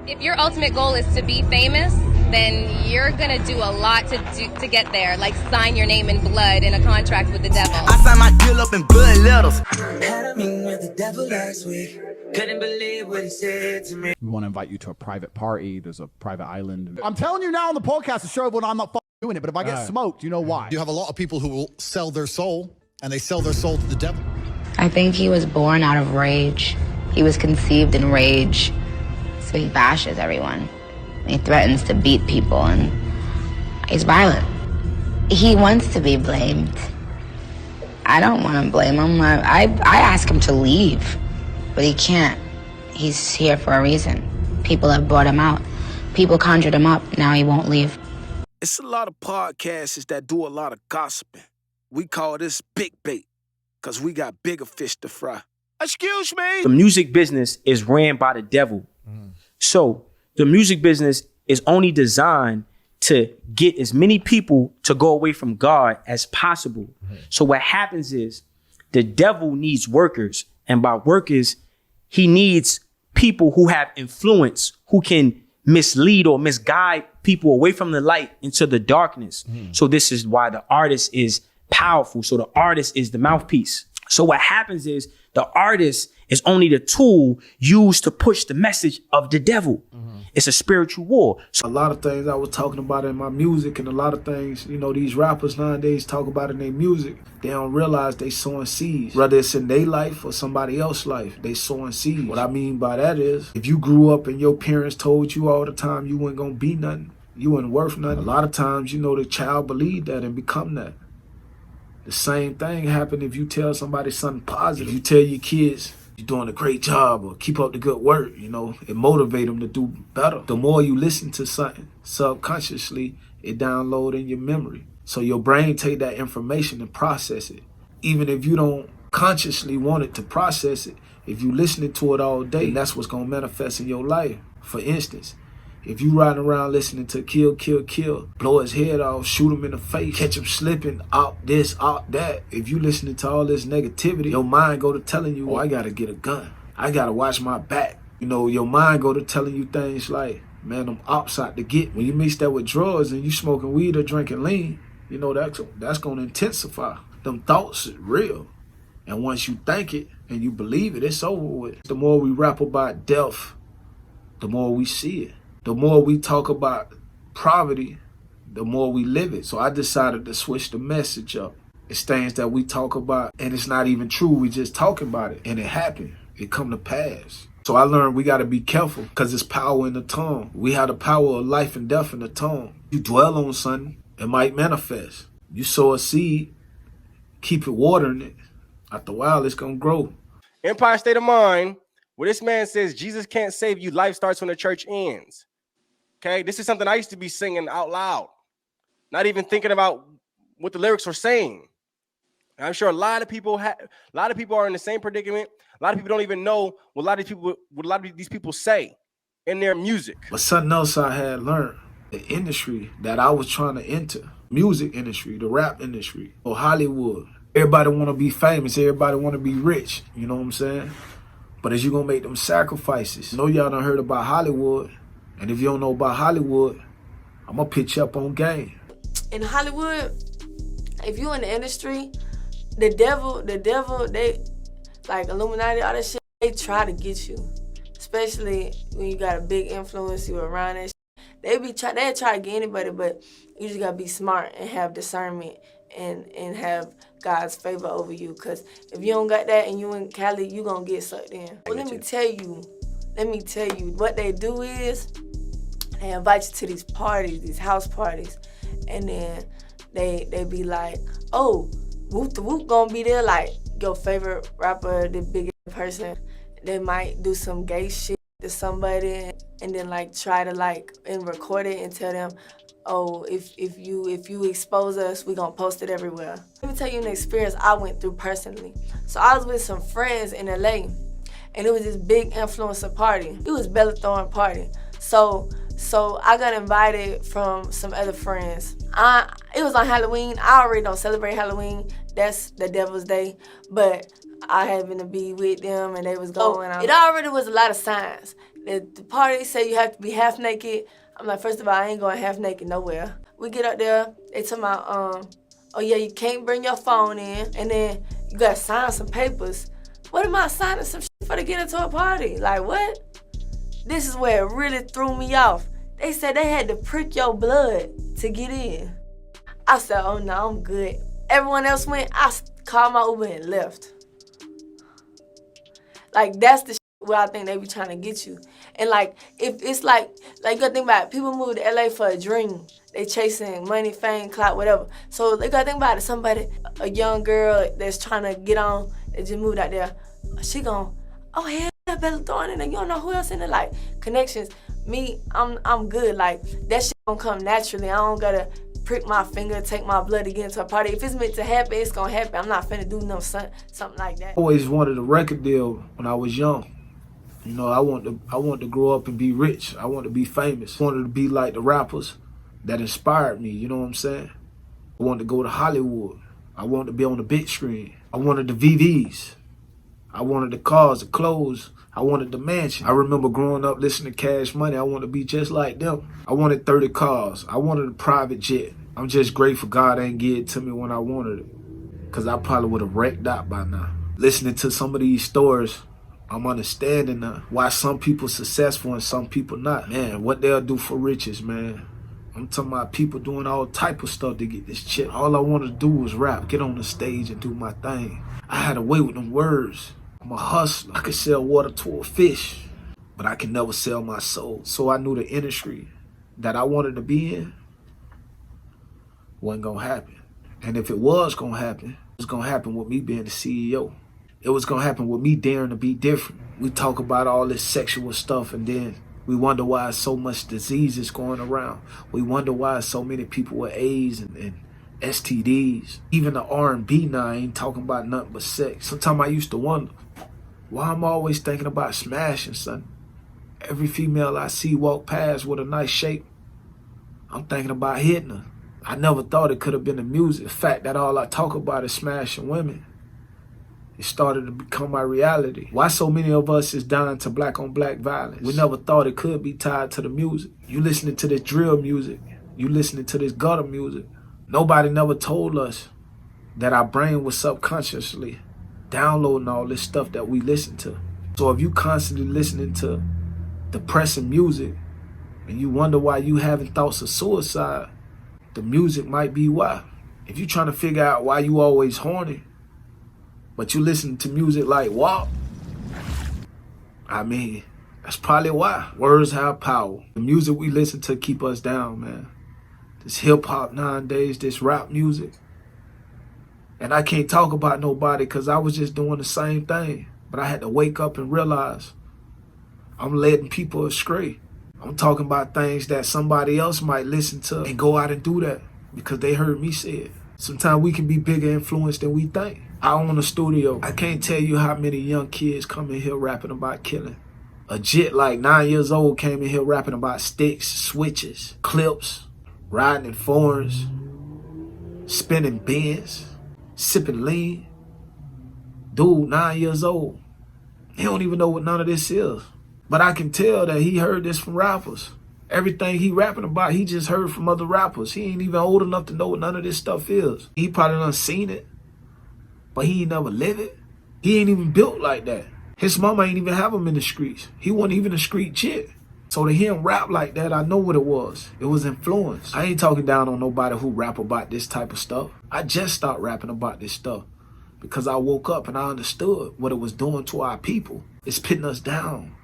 If your ultimate goal is to be famous, then you're gonna do a lot to get there, like sign your name in blood in a contract with the devil. I signed my deal up in blood letters. Had a meeting with the devil last week. Couldn't believe what he said to me. We want to invite you to a private party. There's a private island. I'm telling you now on the podcast to show everyone I'm not doing it, but if I get smoked, you know why. You have a lot of people who will sell their soul, and they sell their soul to the devil. I think he was born out of rage. He was conceived in rage. So he bashes everyone. He threatens to beat people, and he's violent. He wants to be blamed. I don't want to blame him. I ask him to leave, but he can't. He's here for a reason. People have brought him out. People conjured him up. Now he won't leave. It's a lot of podcasts that do a lot of gossiping. We call this big bait, because we got bigger fish to fry. Excuse me? The music business is ran by the devil. So the music business is only designed to get as many people to go away from God as possible. So what happens is the devil needs workers. And by workers, he needs people who have influence, who can mislead or misguide people away from the light into the darkness. So this is why the artist is powerful. So the artist is the mouthpiece. So what happens is the artist is only the tool used to push the message of the devil. It's a spiritual war. So a lot of things I was talking about in my music, and a lot of things, you know, these rappers nowadays talk about in their music. They don't realize they sowing seeds. Whether it's in their life or somebody else's life, they sowing seeds. What I mean by that is, if you grew up and your parents told you all the time you weren't gonna be nothing, you weren't worth nothing, a lot of times, you know, the child believed that and become that. The same thing happen if you tell somebody something positive. You tell your kids, you're doing a great job, or keep up the good work, you know, it motivate them to do better. The more you listen to something, subconsciously, it download in your memory. So your brain take that information and process it. Even if you don't consciously want it to process it, if you listening to it all day, that's what's gonna manifest in your life. For instance, if you riding around listening to kill, kill, kill, blow his head off, shoot him in the face, catch him slipping, out this, out that. If you listening to all this negativity, your mind go to telling you, oh, I gotta get a gun. I gotta watch my back. You know, your mind go to telling you things like, man, them ops out to get. When you mix that with drugs and you smoking weed or drinking lean, you know, that's gonna intensify. Them thoughts is real. And once you think it and you believe it, it's over with. The more we rap about death, the more we see it. The more we talk about poverty, the more we live it. So I decided to switch the message up. It's things that we talk about and it's not even true. We just talking about it and it happened. It come to pass. So I learned we got to be careful because there's power in the tongue. We have the power of life and death in the tongue. You dwell on something, it might manifest. You sow a seed, keep it watering it. After a while, it's going to grow. Empire State of Mind, where this man says Jesus can't save you. Life starts when the church ends. Okay, this is something I used to be singing out loud, not even thinking about what the lyrics were saying. And I'm sure a lot of people are in the same predicament. A lot of people don't even know what a lot of these people say in their music. But something else I had learned, the industry that I was trying to enter, music industry, the rap industry, or Hollywood. Everybody want to be famous. Everybody want to be rich. You know what I'm saying? But as you going to make them sacrifices, I know y'all done heard about Hollywood. And if you don't know about Hollywood, I'm going to pitch you up on game. In Hollywood, if you in the industry, the devil, they, like Illuminati, all that shit, they try to get you. Especially when you got a big influence, you around that shit. They try to get anybody, but you just got to be smart and have discernment and have God's favor over you. Because if you don't got that and you in Cali, you going to get sucked in. Well, let me tell you, what they do is, they invite you to these parties, these house parties, and then they be like, oh, Whoop the Whoop gonna be there, like your favorite rapper, the biggest person. They might do some gay shit to somebody and then like try to like and record it and tell them, oh, if you expose us, we gonna post it everywhere. Let me tell you an experience I went through personally. So I was with some friends in LA, and it was this big influencer party. It was belly throwing party. So I got invited from some other friends. It was on Halloween. I already don't celebrate Halloween. That's the devil's day. But I happened to be with them and they was going on. It already was a lot of signs. The party say you have to be half naked. I'm like, first of all, I ain't going half naked nowhere. We get up there, they tell me, oh yeah, you can't bring your phone in, and then you gotta sign some papers. What am I signing some shit for to get into a party? Like, what? This is where it really threw me off. They said they had to prick your blood to get in. I said, oh no, I'm good. Everyone else went, I called my Uber and left. Like, that's the shit where I think they be trying to get you. And like, if it's like you gotta think about it, people move to LA for a dream. They chasing money, fame, clout, whatever. So they gotta think about it. Somebody, a young girl that's trying to get on, that just moved out there, she gon', oh hell, better throw it in there. You don't know who else in there. Like, connections. Me, I'm good. Like, that shit gonna come naturally. I don't gotta prick my finger, take my blood to get into a party. If it's meant to happen, it's gonna happen. I'm not finna do something like that. I always wanted a record deal when I was young. You know, I wanted to grow up and be rich. I wanted to be famous. I wanted to be like the rappers that inspired me, you know what I'm saying? I wanted to go to Hollywood. I wanted to be on the big screen. I wanted the VVs. I wanted the cars, the clothes. I wanted the mansion. I remember growing up listening to Cash Money. I wanted to be just like them. I wanted 30 cars. I wanted a private jet. I'm just grateful God ain't give it to me when I wanted it, because I probably would have wrecked out by now. Listening to some of these stories, I'm understanding now why some people successful and some people not. Man, what they'll do for riches, man. I'm talking about people doing all type of stuff to get this check. All I wanted to do was rap, get on the stage and do my thing. I had a way with them words. I'm a hustler. I could sell water to a fish, but I can never sell my soul. So I knew the industry that I wanted to be in wasn't gonna happen. And if it was gonna happen, it was gonna happen with me being the CEO. It was gonna happen with me daring to be different. We talk about all this sexual stuff and then we wonder why so much disease is going around. We wonder why so many people with AIDS and STDs. Even the R&B now ain't talking about nothing but sex. Sometimes I used to wonder why I'm always thinking about smashing, son. Every female I see walk past with a nice shape, I'm thinking about hitting her. I never thought it could have been the music. The fact that all I talk about is smashing women, it started to become my reality. Why so many of us is dying to black on black violence? We never thought it could be tied to the music. You listening to this drill music, you listening to this gutter music. Nobody never told us that our brain was subconsciously downloading all this stuff that we listen to. So if you constantly listening to depressing music and you wonder why you having thoughts of suicide, the music might be why. If you're trying to figure out why you always horny, but you listen to music like WAP, I mean, that's probably why. Words have power. The music we listen to keep us down, man. This hip hop nowadays, this rap music. And I can't talk about nobody because I was just doing the same thing. But I had to wake up and realize I'm letting people astray. I'm talking about things that somebody else might listen to and go out and do that because they heard me say it. Sometimes we can be bigger influence than we think. I own a studio. I can't tell you how many young kids come in here rapping about killing. A jit like 9 years old came in here rapping about sticks, switches, clips, riding in foreigns, spinning bins, sipping lean. Dude, 9 years old. He don't even know what none of this is. But I can tell that he heard this from rappers. Everything he rapping about, he just heard from other rappers. He ain't even old enough to know what none of this stuff is. He probably done seen it, but he ain't never lived it. He ain't even built like that. His mama ain't even have him in the streets. He wasn't even a street chick. So to hear him rap like that, I know what it was. It was influence. I ain't talking down on nobody who rap about this type of stuff. I just stopped rapping about this stuff because I woke up and I understood what it was doing to our people. It's pitting us down.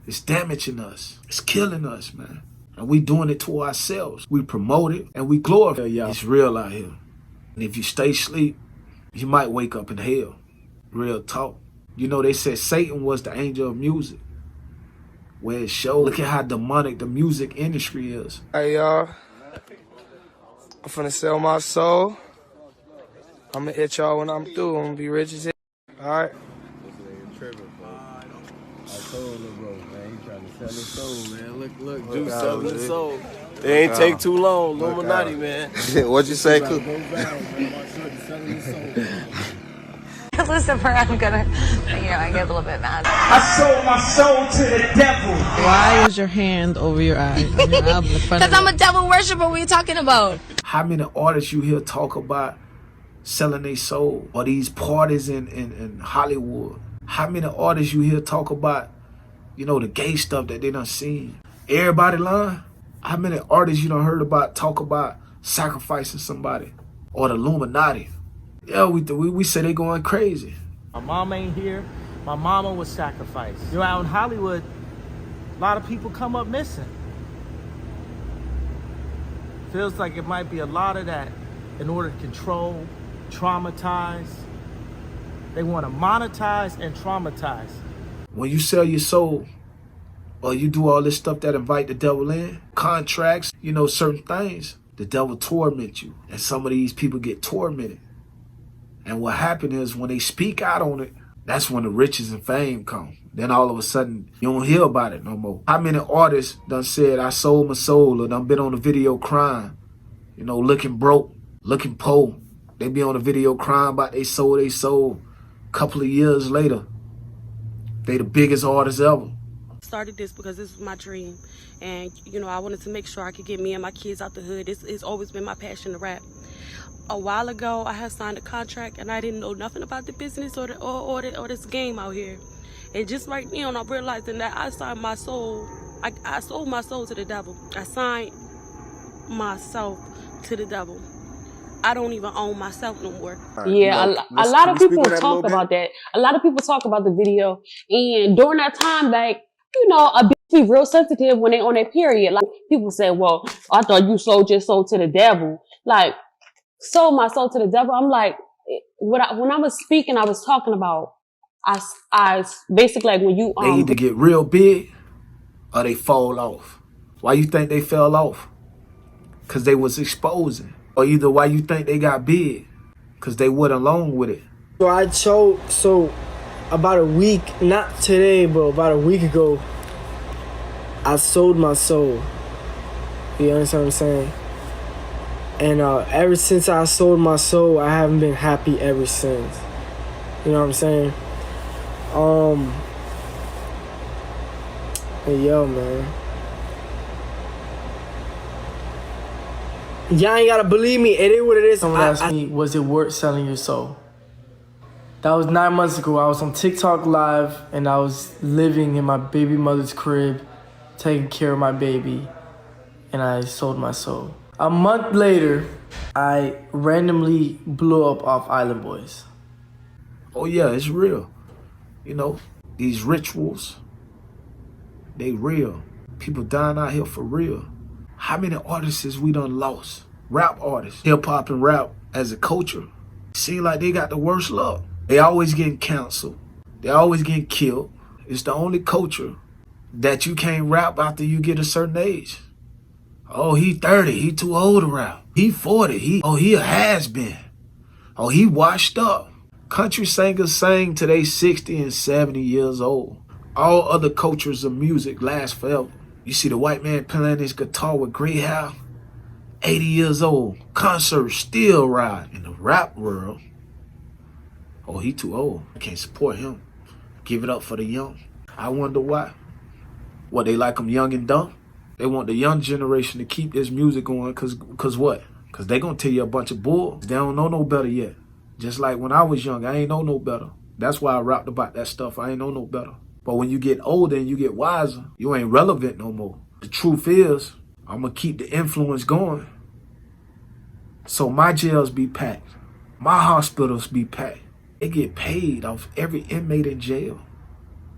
It's damaging us. It's killing us, man. And we doing it to ourselves. We promote it and we glorify it. It's real out here. And if you stay asleep, you might wake up in hell. Real talk. You know, they said Satan was the angel of music. Where it showed. Look at how demonic the music industry is. Hey, y'all. I'm finna sell my soul. I'm gonna hit y'all when I'm through. I'm gonna be rich as hell. All right? I told him, bro, man, he trying to sell his soul, man. Look, Juice selling his soul. It ain't take too long, Illuminati, man. What'd you say, Cook? Lucifer, I'm gonna, I get a little bit mad. I sold my soul to the devil. Why is your hand over your eye? Because I'm a devil worshiper. What are you talking about? How many artists you hear talk about selling their soul, or these parties in Hollywood? How many artists you hear talk about, the gay stuff that they done seen? Everybody lying. How many artists you done heard about talk about sacrificing somebody, or the Illuminati? Yeah, we say they going crazy. My mom ain't here. My mama was sacrificed. Out in Hollywood, a lot of people come up missing. Feels like it might be a lot of that in order to control, traumatize. They want to monetize and traumatize. When you sell your soul, or you do all this stuff that invite the devil in, contracts, certain things, the devil torment you. And some of these people get tormented. And what happened is when they speak out on it, that's when the riches and fame come. Then all of a sudden, you don't hear about it no more. How many artists done said, I sold my soul, or done been on the video crying, looking broke, looking poor. They be on the video crying about they sold. A couple of years later, they the biggest artists ever. Started this because this was my dream, and I wanted to make sure I could get me and my kids out the hood. It's always been my passion to rap. A while ago, I had signed a contract, and I didn't know nothing about the business or this game out here. And just right now, I'm realizing that I signed my soul. I sold my soul to the devil. I signed myself to the devil. I don't even own myself no more. Yeah, a lot of people talk about that. A lot of people talk about the video, and during that time, like, a bitch be real sensitive when they on their period. Like, people say, well, I thought you sold your soul to the devil. Like, sold my soul to the devil. I'm like, when I was speaking, I was talking about, I basically, like, when you they either get real big or they fall off. Why you think they fell off? Because they was exposing. Or either why you think they got big? Because they went along with it. So about a week, not today, but about a week ago, I sold my soul. You understand what I'm saying? And ever since I sold my soul, I haven't been happy ever since. You know what I'm saying? Hey, yo, man. Y'all ain't gotta believe me. It is what it is. Someone asked me, was it worth selling your soul? That was 9 months ago. I was on TikTok live, and I was living in my baby mother's crib, taking care of my baby, and I sold my soul. A month later, I randomly blew up off Island Boys. Oh yeah, it's real. These rituals, they real. People dying out here for real. How many artists we done lost? Rap artists, hip hop and rap as a culture. Seem like they got the worst luck. They always getting canceled. They always getting killed. It's the only culture that you can't rap after you get a certain age. Oh, he 30, he too old to rap. He 40, he a has-been. Oh, he washed up. Country singers sing till they 60 and 70 years old. All other cultures of music last forever. You see the white man playing his guitar with gray hair, 80 years old, concert still riding. In the rap world, oh, he too old. I can't support him. Give it up for the young. I wonder why. What, they like them young and dumb? They want the young generation to keep this music going, cause what? Cause they gonna tell you a bunch of bull. They don't know no better yet. Just like when I was young, I ain't know no better. That's why I rapped about that stuff. I ain't know no better. But when you get older and you get wiser, you ain't relevant no more. The truth is, I'm gonna keep the influence going. So my jails be packed. My hospitals be packed. They get paid off every inmate in jail.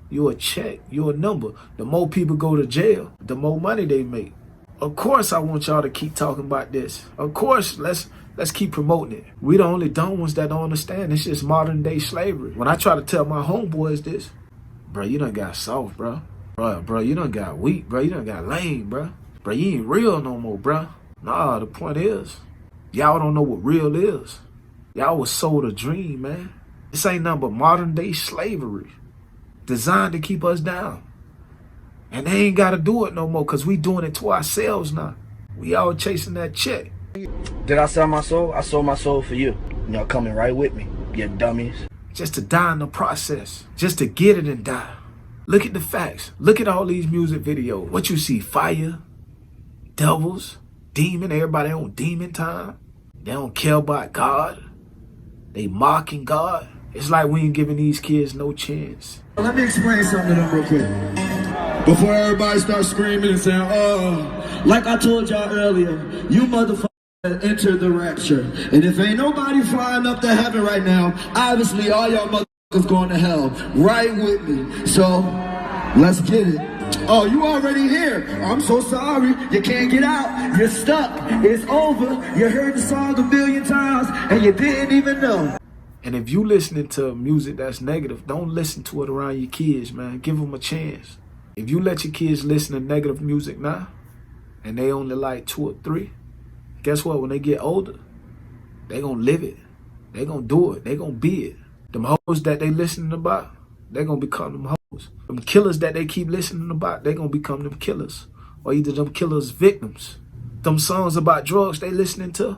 You a check, you a number. The more people go to jail, the more money they make. Of course I want y'all to keep talking about this. Of course, let's keep promoting it. We the only dumb ones that don't understand. It's just modern day slavery. When I try to tell my homeboys this, bro, you done got soft, bro. Bro, you done got weak, bro. You done got lame, bro. Bro, you ain't real no more, bro. Nah, the point is, y'all don't know what real is. Y'all was sold a dream, man. This ain't nothing but modern day slavery. Designed to keep us down. And they ain't got to do it no more because we doing it to ourselves now. We all chasing that check. Did I sell my soul? I sold my soul for you. Y'all coming right with me, you dummies. just to die in the process, just to get it and die. Look at the facts. Look at all these music videos. What you see, fire, devils, demon, everybody on demon time. They don't care about God. They mocking God. It's like we ain't giving these kids no chance. Let me explain something to them real quick. Before everybody starts screaming and saying, oh, like I told y'all earlier, you motherfuckers enter the rapture. And if ain't nobody flying up to heaven right now, obviously all y'all motherfuckers going to hell. Right with me. So, let's get it. Oh, you already here. I'm so sorry. You can't get out. You're stuck. It's over. You heard the song a million times and you didn't even know. And if you listening to music that's negative, don't listen to it around your kids, man. Give them a chance. If you let your kids listen to negative music now, and they only like 2 or 3, guess what? When they get older, they gonna live it. They gonna do it. They gonna be it. Them hoes that they listening about, they gonna become them hoes. Them killers that they keep listening about, they gonna become them killers. Or either them killers' victims. Them songs about drugs they listening to,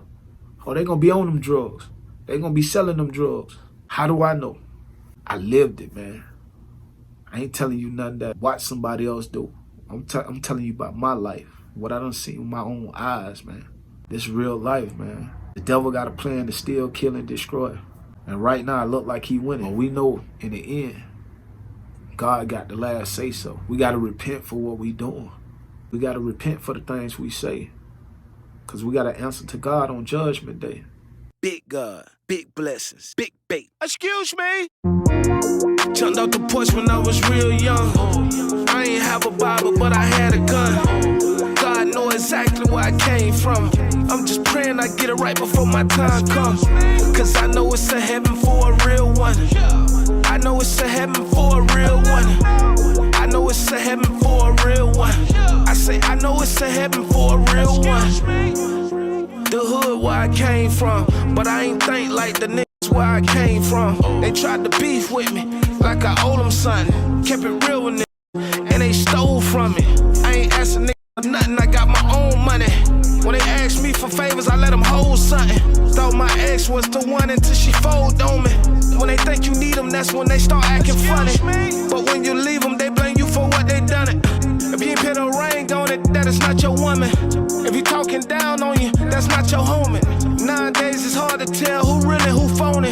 or they gonna be on them drugs. They gonna be selling them drugs. How do I know? I lived it, man. I ain't telling you nothing that watch somebody else do. I'm telling you about my life. What I done seen with my own eyes, man. This real life, man. The devil got a plan to steal, kill, and destroy. And right now, it look like he winning. But we know in the end, God got the last say so. We got to repent for what we doing. We got to repent for the things we say. Because we got to answer to God on Judgment Day. Big God, big blessings, big bait. Excuse me. Jumped out the porch when I was real young. I ain't have a Bible, but I had a gun. God know exactly where I came from. I'm just praying I get it right before my time comes. Cause I know it's a heaven for a real one. I know it's a heaven for a real one. I know it's a heaven for a real one. I say I know it's a heaven for a real one. The hood where I came from, but I ain't think like the niggas where I came from. They tried to beef with me, like I owe them something. Kept it real with niggas, and they stole from me. I ain't asking niggas for nothing, I got my own money. When they ask me for favors, I let them hold something. Thought my ex was the one until she fold on me. When they think you need them, that's when they start acting funny. But when you leave them, they blame you for what they done it. If you ain't put a ring on it, that is not your woman. If you talking down on you, that's not your homie. Nowadays it's hard to tell who really, who phony.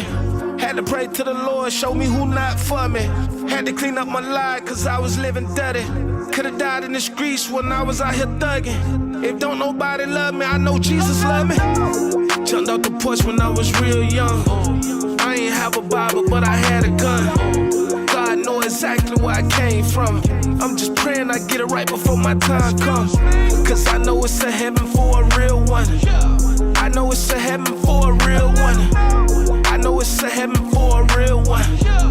Had to pray to the Lord, show me who not for me. Had to clean up my life, cause I was living dirty. Could've died in the streets when I was out here thugging. If don't nobody love me, I know Jesus love me. Jumped out the porch when I was real young. I ain't have a Bible, but I had a gun. God know exactly where I came from. I'm just praying I get it right before my time comes. Cause I know it's a heaven for a real one. I know it's a heaven for a real one. I know it's a heaven for a real one.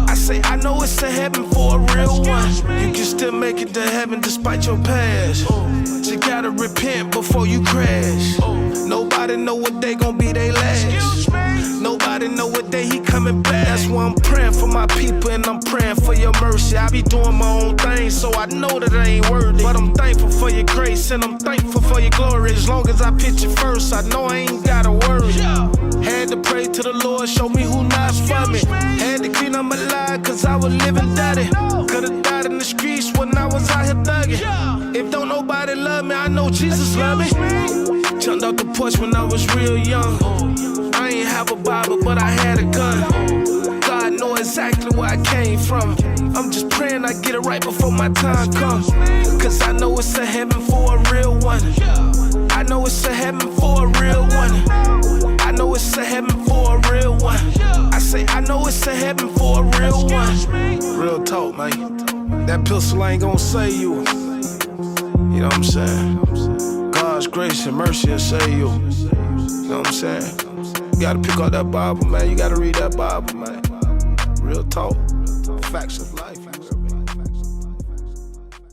I say I know it's a heaven for a real one. You can still make it to heaven despite your past. You gotta repent before you crash. Nobody know what they gon' be they last. Nobody know what day he coming back. That's why I'm praying for my people and I'm praying for your mercy. I be doing my own thing, so I know that I ain't worthy. But I'm thankful for your grace and I'm thankful for your glory. As long as I pitch it first, I know I ain't gotta worry. Had to pray to the Lord, show me who not for me. Had to clean up my life, cause I was living dirty. Could've died in the streets when I was out here thugging. If don't nobody love me, I know Jesus love me. Jumped out the porch when I was real young. I ain't have a Bible, but I had a gun. God know exactly where I came from. I'm just praying I get it right before my time comes. Cause I know it's a heaven for a real one. I know it's a heaven for a real one. I know it's a heaven for a real one. I say I know it's a heaven for a real one. Real talk, man. That pistol ain't gonna save you. You know what I'm saying? God's grace and mercy will save you. You know what I'm saying? You gotta pick up that Bible, man. You gotta read that Bible, man. Real talk. Facts of life.